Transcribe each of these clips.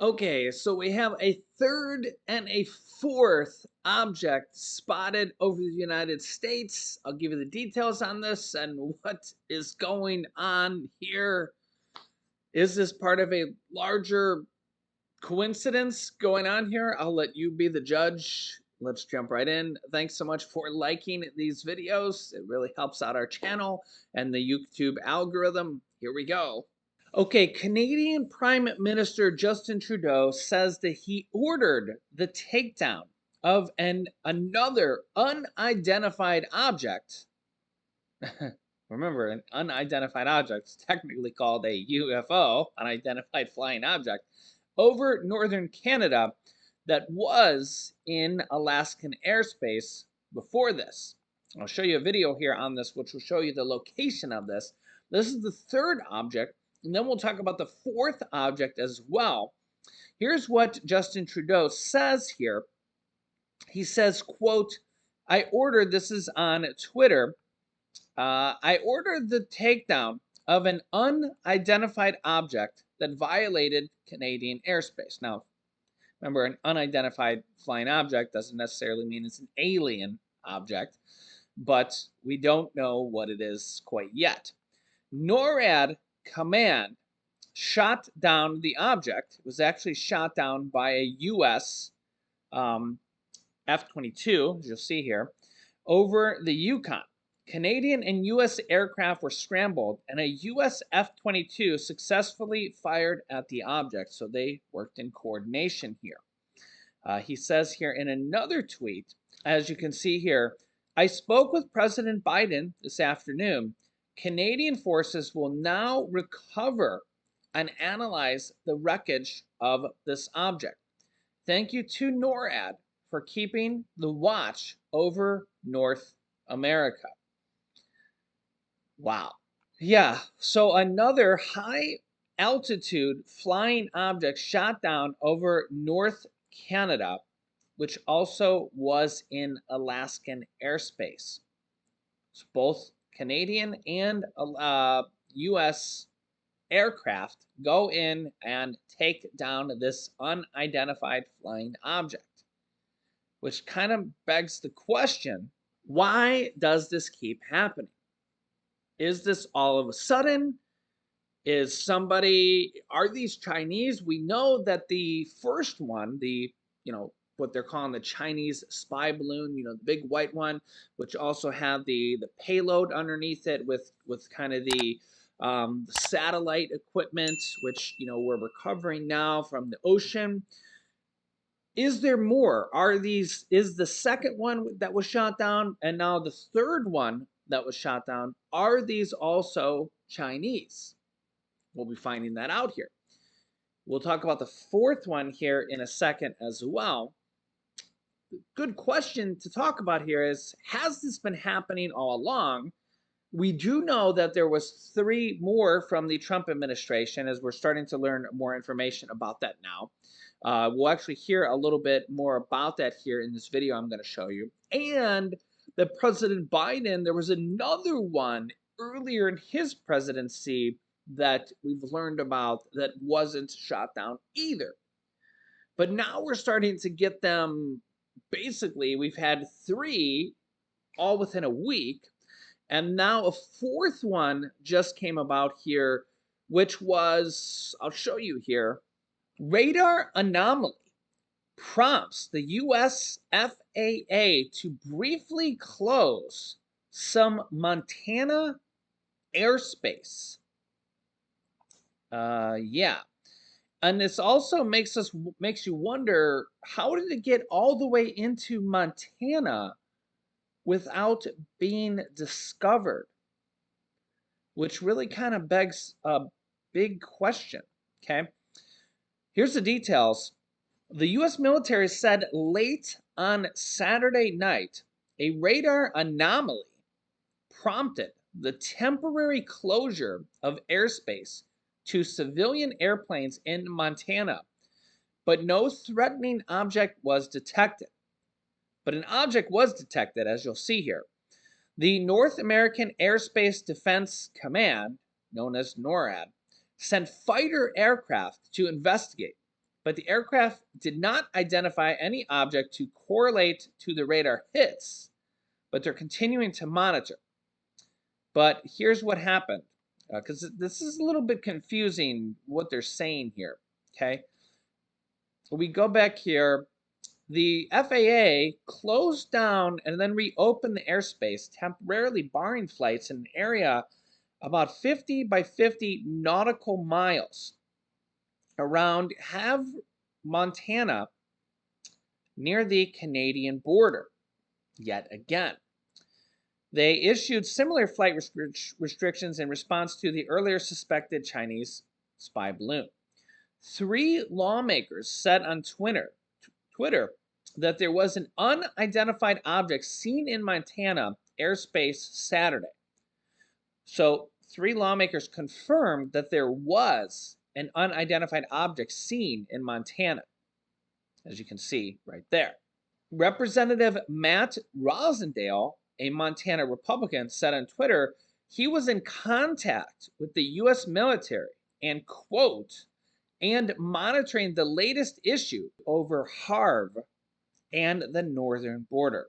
Okay, so we have a third and a fourth object spotted over the United States. I'll give you the details on this and what is going on here. Is this part of a larger coincidence going on here? I'll let you be the judge. Let's jump right in. Thanks so much for liking these videos. It really helps out our channel and the YouTube algorithm. Here we go. Okay, Canadian Prime Minister Justin Trudeau says that he ordered the takedown of another unidentified object. Remember, an unidentified object is technically called a UFO, unidentified flying object, over northern Canada that was in Alaskan airspace before this. I'll show you a video here on this, which will show you the location of this. This is the third object, and then we'll talk about the fourth object as well. Here's what Justin Trudeau says here. He says, quote, I ordered, this is on Twitter, I ordered the takedown of an unidentified object that violated Canadian airspace. Now, remember, an unidentified flying object doesn't necessarily mean it's an alien object, but we don't know what it is quite yet. NORAD command shot down the object. It was actually shot down by a U.S. F-22, as you'll see here, over the Yukon. Canadian and U.S. aircraft were scrambled, and a U.S. F-22 successfully fired at the object, so they worked in coordination here. He says here in another tweet, as you can see here, I spoke with President Biden this afternoon. Canadian forces will now recover and analyze the wreckage of this object. Thank you to NORAD for keeping the watch over North America. Wow. Yeah, so another high altitude flying object shot down over North Canada, which also was in Alaskan airspace. So both Canadian and U.S. aircraft go in and take down this unidentified flying object, which kind of begs the question, why does this keep happening? Is this all of a sudden? Are these Chinese? We know that the first one, what they're calling the Chinese spy balloon, the big white one, which also had the payload underneath it with kind of the satellite equipment, which, we're recovering now from the ocean. Is there more? Is the second one that was shot down and now the third one that was shot down, are these also Chinese? We'll be finding that out here. We'll talk about the fourth one here in a second as well. Good question to talk about here is, has this been happening all along? We do know that there was 3 more from the Trump administration, as we're starting to learn more information about that now. We'll actually hear a little bit more about that here in this video I'm going to show you. And that President Biden, there was another one earlier in his presidency that we've learned about that wasn't shot down either. But now we're starting to get them. Basically, we've had 3 all within a week, and now a fourth one just came about here, which was, I'll show you here, radar anomaly prompts the US FAA to briefly close some Montana airspace. Yeah. And this also makes you wonder, how did it get all the way into Montana without being discovered? Which really kind of begs a big question. Okay. Here's the details. The US military said late on Saturday night, a radar anomaly prompted the temporary closure of airspace to civilian airplanes in Montana, but no threatening object was detected. But an object was detected, as you'll see here. The North American Airspace Defense Command, known as NORAD, sent fighter aircraft to investigate. but the aircraft did not identify any object to correlate to the radar hits, but they're continuing to monitor. But here's what happened, because this is a little bit confusing what they're saying here, okay? We go back here. The FAA closed down and then reopened the airspace, temporarily barring flights in an area about 50 by 50 nautical miles around Havre, Montana, near the Canadian border, yet again. They issued similar flight restrictions in response to the earlier suspected Chinese spy balloon. 3 lawmakers said on Twitter that there was an unidentified object seen in Montana airspace Saturday. So 3 lawmakers confirmed that there was an unidentified object seen in Montana, as you can see right there. Representative Matt Rosendale, a Montana Republican, said on Twitter he was in contact with the U.S. military and, quote, and monitoring the latest issue over Havre and the northern border.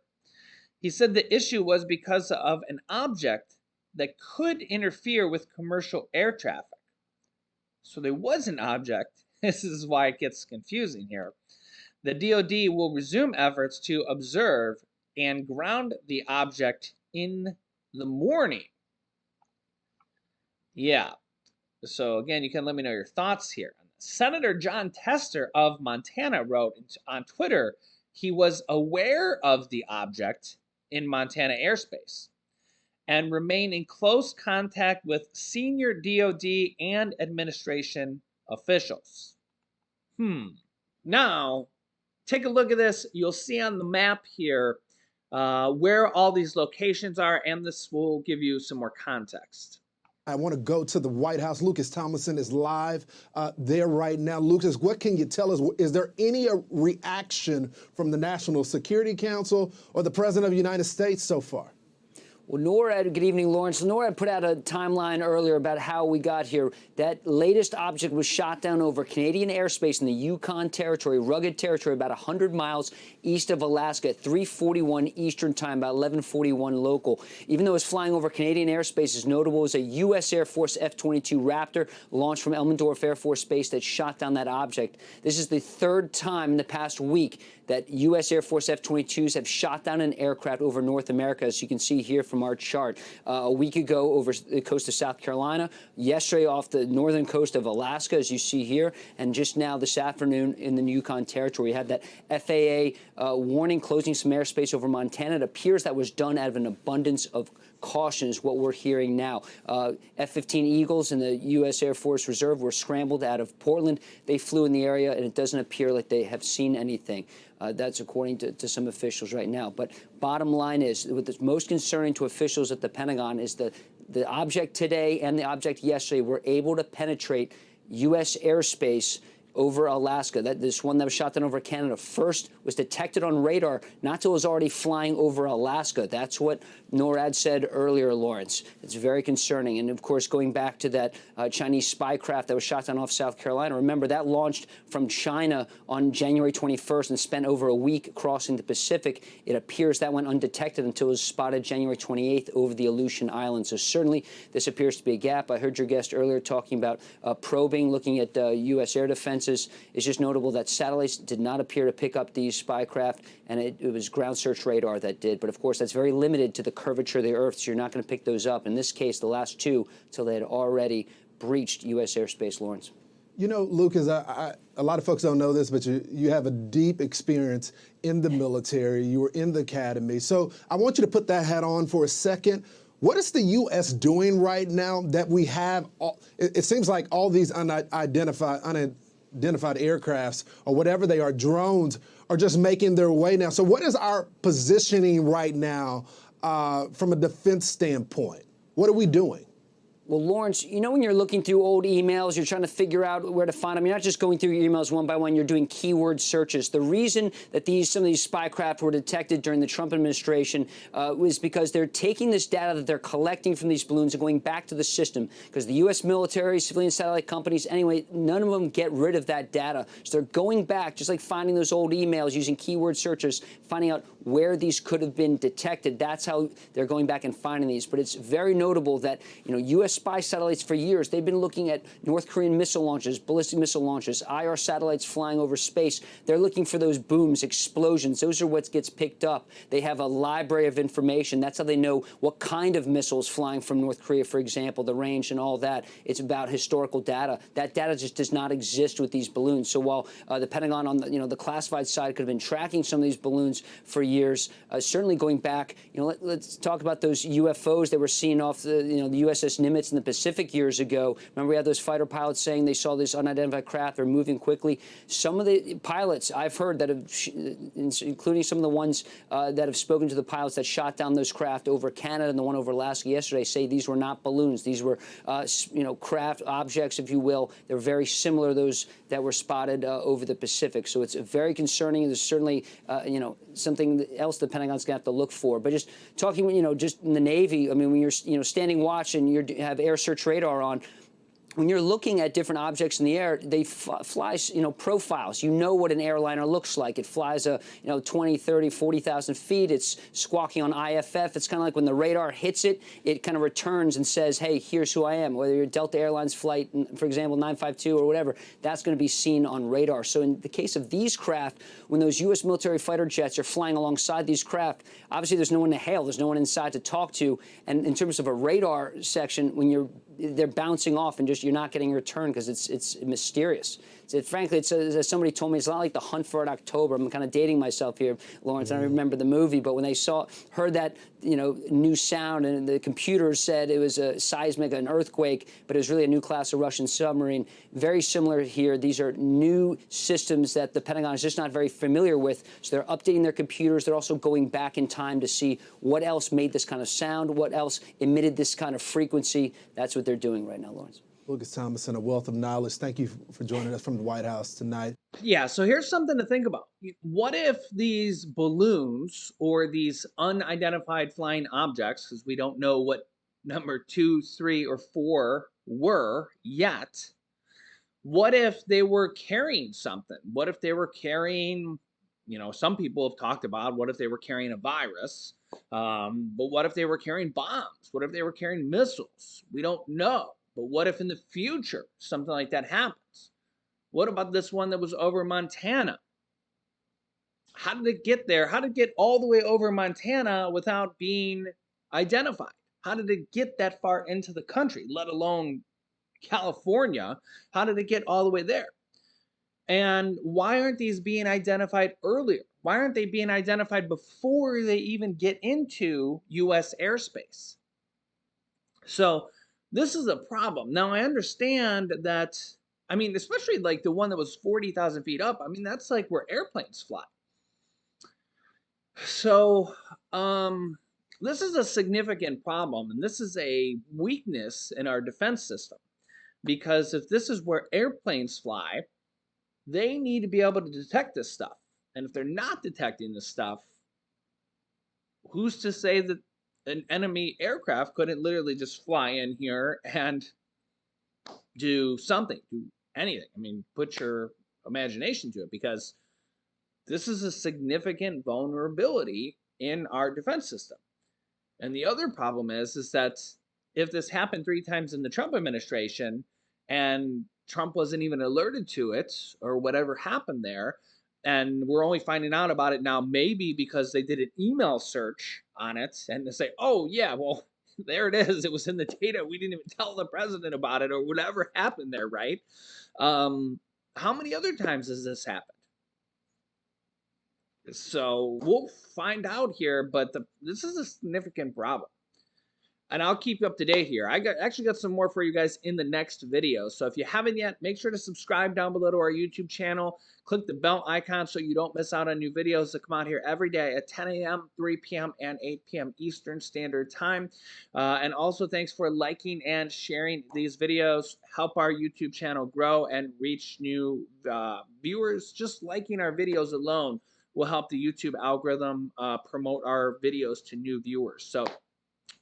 He said the issue was because of an object that could interfere with commercial air traffic. So there was an object. This is why it gets confusing here. The DoD will resume efforts to observe and ground the object in the morning. Yeah. So again, you can let me know your thoughts here. Senator Jon Tester of Montana wrote on Twitter he was aware of the object in Montana airspace and remained in close contact with senior DoD and administration officials. Now, take a look at this. You'll see on the map here where all these locations are, and this will give you some more context. I want to go to the White House. Lucas Tomlinson is live there right now. Lucas, what can you tell us? Is there any reaction from the National Security Council or the President of the United States so far? Well, NORAD, good evening, Lawrence. NORAD put out a timeline earlier about how we got here. That latest object was shot down over Canadian airspace in the Yukon Territory, rugged territory, about 100 miles east of Alaska at 3:41 Eastern Time, about 11:41 local. Even though it was flying over Canadian airspace, is notable was a U.S. Air Force F-22 Raptor launched from Elmendorf Air Force Base that shot down that object. This is the 3rd time in the past week that U.S. Air Force F-22s have shot down an aircraft over North America, as you can see here from our chart. A week ago over the coast of South Carolina, yesterday off the northern coast of Alaska, as you see here, and just now this afternoon in the Yukon Territory. We had that FAA warning closing some airspace over Montana. It appears that was done out of an abundance of caution is what we're hearing now. F-15 Eagles in the U.S. Air Force Reserve were scrambled out of Portland. They flew in the area, and it doesn't appear like they have seen anything. That's according to some officials right now. But bottom line is, what's most concerning to officials at the Pentagon is the object today and the object yesterday were able to penetrate U.S. airspace over Alaska. This one that was shot down over Canada first was detected on radar, not till it was already flying over Alaska. That's what NORAD said earlier, Lawrence. It's very concerning. And, of course, going back to that Chinese spy craft that was shot down off South Carolina, remember, that launched from China on January 21st and spent over a week crossing the Pacific. It appears that went undetected until it was spotted January 28th over the Aleutian Islands. So certainly this appears to be a gap. I heard your guest earlier talking about probing, looking at U.S. air defenses. It's just notable that satellites did not appear to pick up these spy craft, and it was ground search radar that did. But, of course, that's very limited to the curvature of the Earth, so you're not going to pick those up. In this case, the last two, till they had already breached U.S. airspace, Lawrence. You know, Lucas, a lot of folks don't know this, but you have a deep experience in the military. You were in the academy. So I want you to put that hat on for a second. What is the U.S. doing right now that we have? It seems like all these unidentified aircrafts or whatever they are, drones, are just making their way now. So what is our positioning right now from a defense standpoint? What are we doing? Well, Lawrence, you know when you're looking through old emails, you're trying to figure out where to find them. You're not just going through your emails one by one. You're doing keyword searches. The reason that some of these spy craft were detected during the Trump administration was because they're taking this data that they're collecting from these balloons and going back to the system. Because the U.S. military, civilian satellite companies, anyway, none of them get rid of that data. So they're going back, just like finding those old emails using keyword searches, finding out where these could have been detected. That's how they're going back and finding these. But it's very notable that, you know, U.S. spy satellites for years, they've been looking at North Korean missile launches, ballistic missile launches, IR satellites flying over space. They're looking for those booms, explosions. Those are what gets picked up. They have a library of information. That's how they know what kind of missiles flying from North Korea, for example, the range and all that. It's about historical data. That data just does not exist with these balloons. So while the Pentagon on the classified side could have been tracking some of these balloons for years, certainly going back, let's talk about those UFOs that were seen off the USS Nimitz in the Pacific years ago. Remember, we had those fighter pilots saying they saw this unidentified craft. They're moving quickly. Some of the pilots I've heard that have, including some of the ones that have spoken to the pilots that shot down those craft over Canada and the one over Alaska yesterday, say these were not balloons. These were, craft objects, if you will. They're very similar to those that were spotted over the Pacific. So it's very concerning. There's certainly, something else the Pentagon's going to have to look for. But just talking, just in the Navy, I mean, when you're, standing watch and you have air search radar on, when you're looking at different objects in the air, they fly, profiles. You know what an airliner looks like. It flies 20, 30, 40,000 feet. It's squawking on IFF. It's kind of like when the radar hits it, it kind of returns and says, hey, here's who I am. Whether you're Delta Airlines flight, for example, 952 or whatever, that's going to be seen on radar. So in the case of these craft, when those U.S. military fighter jets are flying alongside these craft, obviously there's no one to hail. There's no one inside to talk to. And in terms of a radar section, when they're bouncing off and you're not getting a return because it's mysterious. Frankly, as somebody told me, it's not like The Hunt for Red October. I'm kind of dating myself here, Lawrence. I don't remember the movie, but when they heard that new sound, and the computer said it was a seismic, an earthquake, but it was really a new class of Russian submarine. Very similar here. These are new systems that the Pentagon is just not very familiar with. So they're updating their computers. They're also going back in time to see what else made this kind of sound, what else emitted this kind of frequency. That's what they're doing right now, Lawrence. Lucas Thomason, a wealth of knowledge. Thank you for joining us from the White House tonight. Yeah, so here's something to think about. What if these balloons or these unidentified flying objects, because we don't know what number 2, 3, or 4 were yet, what if they were carrying something? What if they were carrying, some people have talked about what if they were carrying a virus, but what if they were carrying bombs? What if they were carrying missiles? We don't know. But what if in the future something like that happens? What about this one that was over Montana? How did it get there? How did it get all the way over Montana without being identified? How did it get that far into the country, let alone California? How did it get all the way there? And why aren't these being identified earlier? Why aren't they being identified before they even get into U.S. airspace? So this is a problem. Now, I understand that, especially like the one that was 40,000 feet up, that's like where airplanes fly. So this is a significant problem, and this is a weakness in our defense system, because if this is where airplanes fly, they need to be able to detect this stuff. And if they're not detecting this stuff, who's to say that an enemy aircraft couldn't literally just fly in here and do something, do anything? Put your imagination to it, because this is a significant vulnerability in our defense system. And the other problem is that if this happened 3 times in the Trump administration and Trump wasn't even alerted to it or whatever happened there, and we're only finding out about it now, maybe because they did an email search on it and they say, oh, yeah, well, there it is. It was in the data. We didn't even tell the president about it or whatever happened there, right? How many other times has this happened? So we'll find out here, but this is a significant problem. and I'll keep you up to date here. I actually got some more for you guys in the next video. So if you haven't yet, make sure to subscribe down below to our YouTube channel. Click the bell icon so you don't miss out on new videos that come out here every day at 10 a.m., 3 p.m., and 8 p.m. Eastern Standard Time. And also thanks for liking and sharing these videos. Help our YouTube channel grow and reach new viewers. Just liking our videos alone will help the YouTube algorithm promote our videos to new viewers. So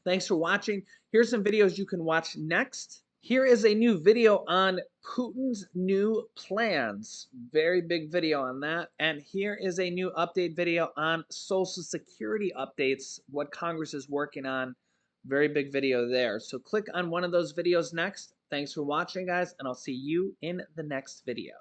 thanks for watching. Here's some videos you can watch next. Here is a new video on Putin's new plans. Very big video on that. And here is a new update video on Social Security updates, what Congress is working on. Very big video there. So click on one of those videos next. Thanks for watching, guys, and I'll see you in the next video.